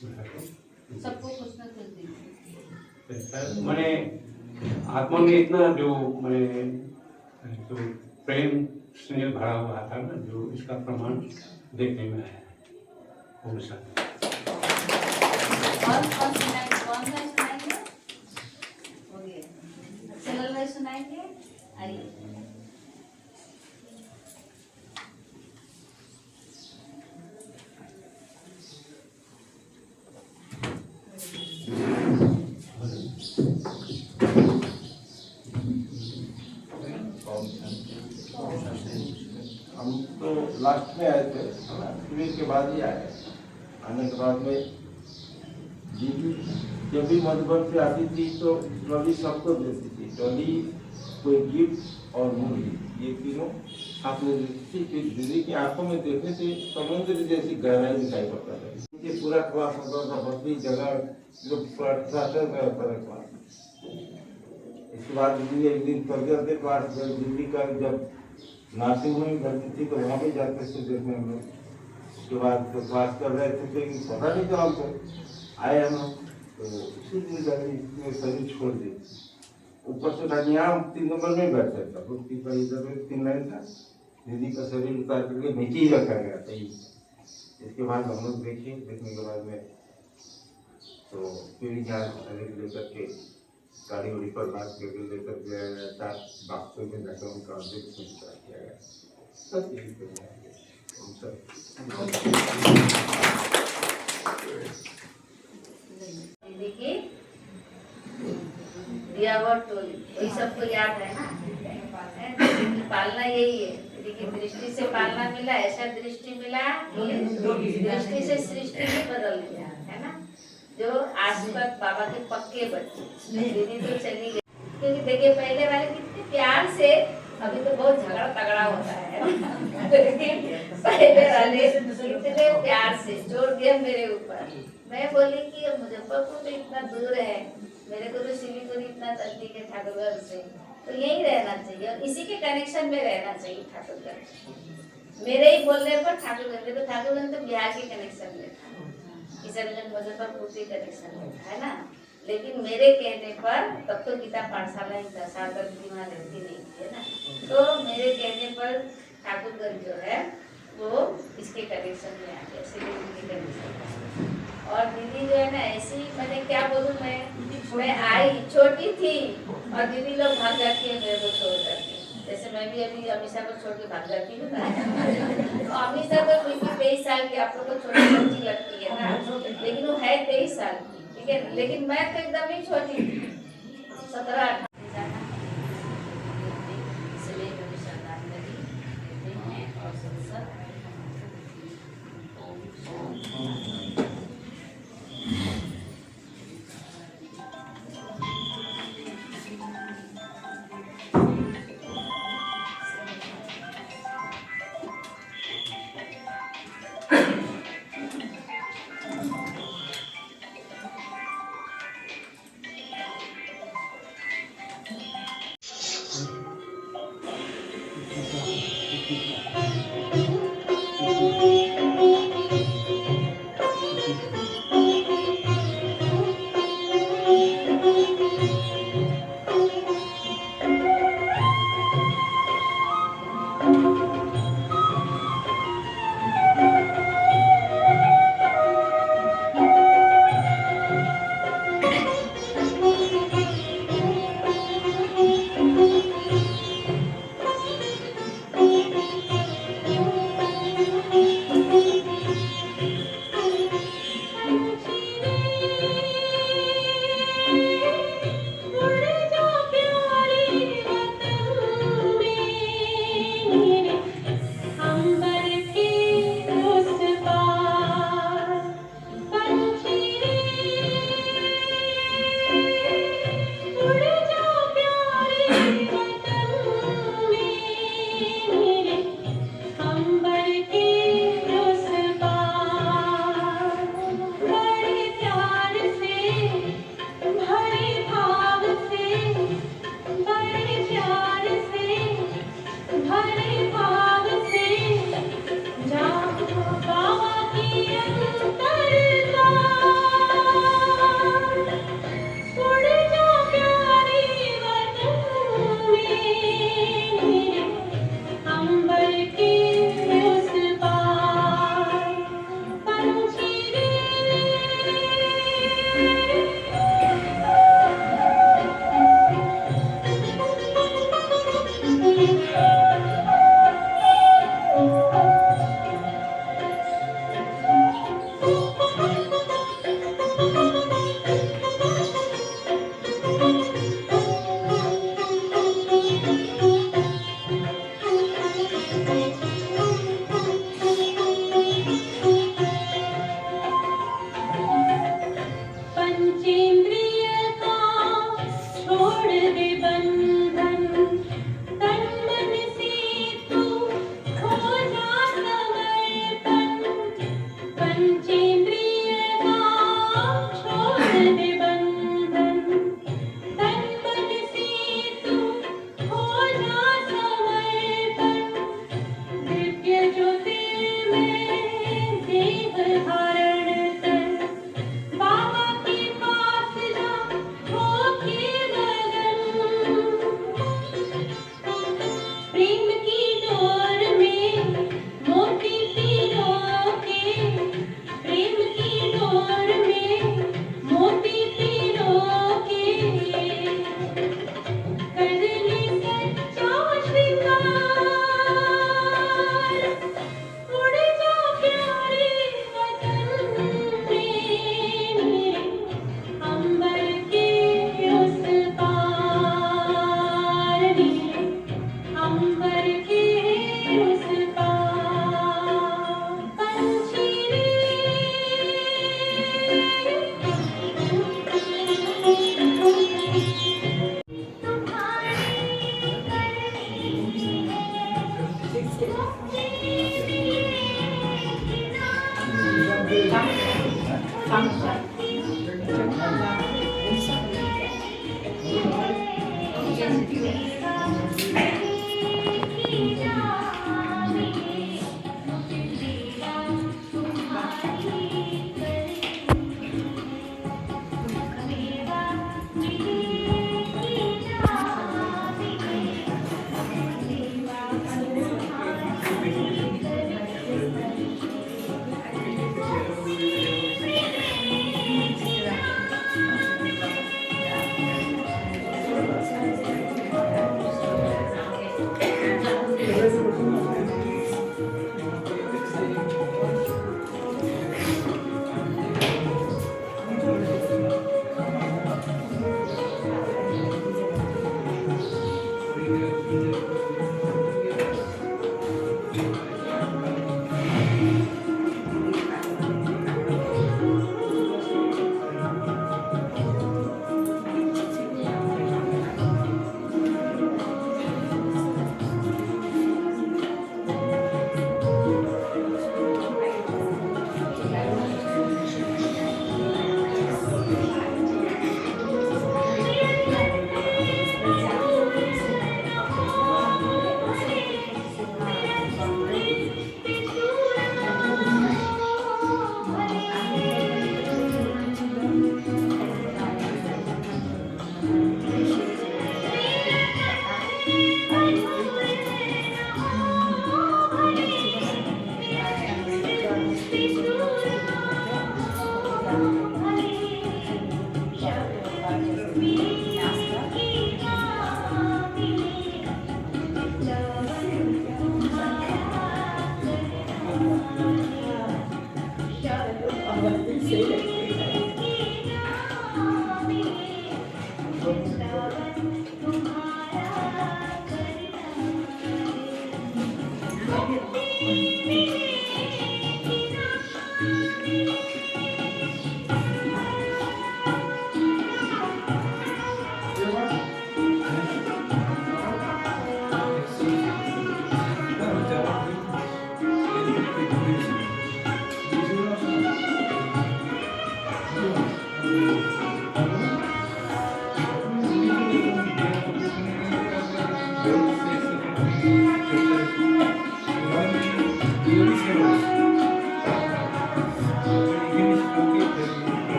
सबको कुछ ना कुछ दीजिए। मैंने आत्मा में इतना जो मैंने जो प्रेम स्नेह भरा हुआ था ना, जो इसका प्रमाण देखने में आया है। ओम शांति। कौन सुनाएंगे? हो गया। चलो भाई सुनाएंगे, आइए। हम तो लास्ट में आए थे, शिविर के बाद ही आए। आने के बाद में दीदी जब भी मधुबन से आती थी तो ट्रॉली सबको देती थी। ट्रॉली, कोई गिफ्ट और मूली, ये तीनों साथ में देती थी। फिर दीदी की आंखों में देखने से समुद्र जैसी गहराई दिखाई पड़ता था। ये पूरा क्लास होता था, बड़ी जगह जो प्रशासन में होता था क्लास। इसके बाद दीदी एक दिन तबियत के पास दिल्ली का जब नर्सिंग होम भर्ती थी तो वहाँ भी जाते थे देखने हम लोग। उसके बाद तो क्लास कर रहे थे, लेकिन पता नहीं था हमको। आए हम लोग तो उसी दिन जाके शरीर छोड़ दी। ऊपर से धनिया 3 नंबर में बैठा था, कुर्सी पर इधर 3 लाइन था। दीदी का शरीर उतार करके नीचे ही रखा गया था। इसके बाद हम लोग देखने के बाद में तो फिर यहाँ शरीर लेकर के गाड़ी उड़ी पर बात करके लेकर गया था। बाक्सों में जाकर उनका अंतिम संस्कार किया गया। सब यही करना है हम सब। देखिए दियावर टोली, वही सबको याद है ना। पालना यही है, देखिए दृष्टि से पालना मिला, ऐसा दृष्टि मिला, दृष्टि से सृष्टि भी बदल गया है ना। जो आज तक बाबा के पक्के बच्चे, दीदी तो चली गई, क्योंकि देखिए पहले वाले कितने प्यार से, अभी तो बहुत झगड़ा तगड़ा होता है लेकिन पहले वाले इतने प्यार से जोर दिया मेरे ऊपर। मैं बोली कि मुजफ्फरपुर तो इतना दूर है, मेरे को तो सिलीगुड़ी इतना नजदीक है ठाकुरगढ़ से, तो यही रहना चाहिए और इसी के कनेक्शन में रहना चाहिए ठाकुरगढ़। मेरे ही बोलने पर ठाकुरगढ़, तो ठाकुरगढ़ तो बिहार के कनेक्शन में था, किशनगंज मुजफ्फरपुर के कनेक्शन में था, है ना। लेकिन मेरे कहने पर, तब तो गीता पाठशाला ही था, शारदा दीदी वहाँ रहती नहीं थी, है ना। तो मेरे कहने पर ठाकुरगढ़ जो है वो इसके कनेक्शन में आ गया, सिलीगुड़ी के कनेक्शन में। और दीदी जो है ना ऐसी, मैंने क्या बोलूँ, मैं आई छोटी थी और दीदी लोग भाग जाती है मेरे को छोड़ करके। जैसे मैं भी अभी अमीषा को छोड़ के भाग जाती हूँ ना। अमीषा तो बिल्कुल 23 साल की, आप लोग को छोटी बच्ची लगती है ना, लेकिन वो है 23 साल की, ठीक है। लेकिन मैं तो एकदम ही छोटी थी, 17-18 और संसद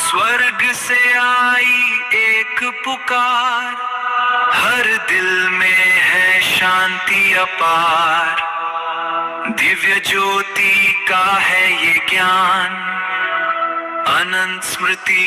स्वर्ग से आई एक पुकार, हर दिल में है शांति अपार। दिव्य ज्योति का है ये ज्ञान, अनंत स्मृति